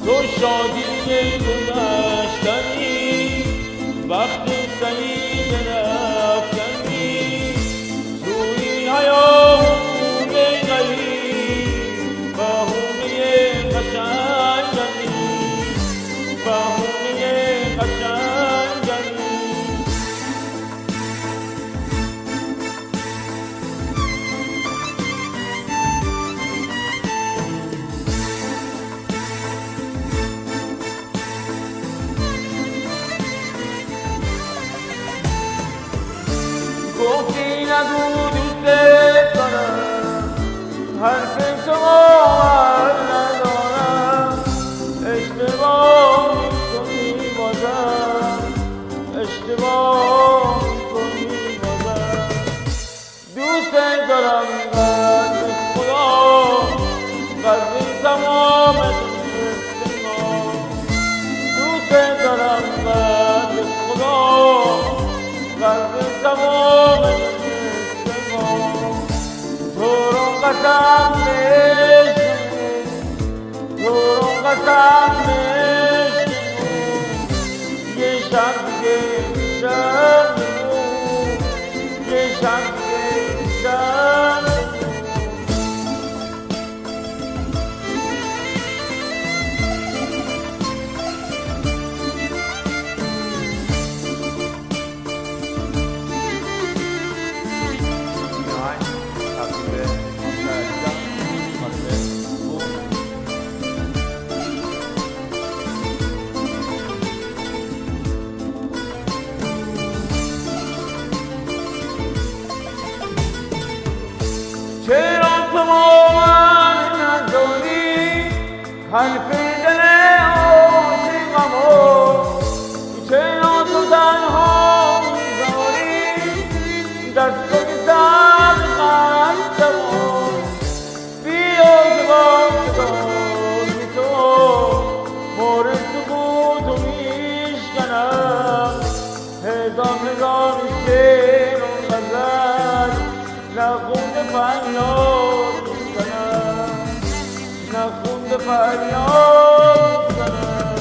تو شادی گذشتنی وقت سعید رفتنی توی حیات غریب بهونه قشنگی بهونه قشنگی گفتی نگو دوست دارم حرف تو باور ندارم اشتباه میکنی بازم اشتباه میکنی بازم دوست دارم قلب خدا قلب تمام دوست ما دوست دارم قلب خدا قلب تمام دوست ما تو رو قسم بشنو تو رو قسم بشنو یه شب دیگه شب یه شب دیگه شب چرا تو من نداری حرف دل عاشقمو چرا تو تنها میذاری دست و گذر قلبمو بیا که با صدای تو مورد سکوتو میشکنم هزار هزار شعر و غزل نخونده فریاد میزنم نخونده فریاد میزنم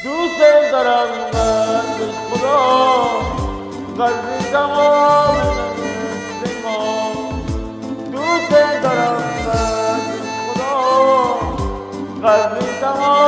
دوست دارم قلب خدا قلب تمام دوست ما دوست دارم قلب خدا قلب تمام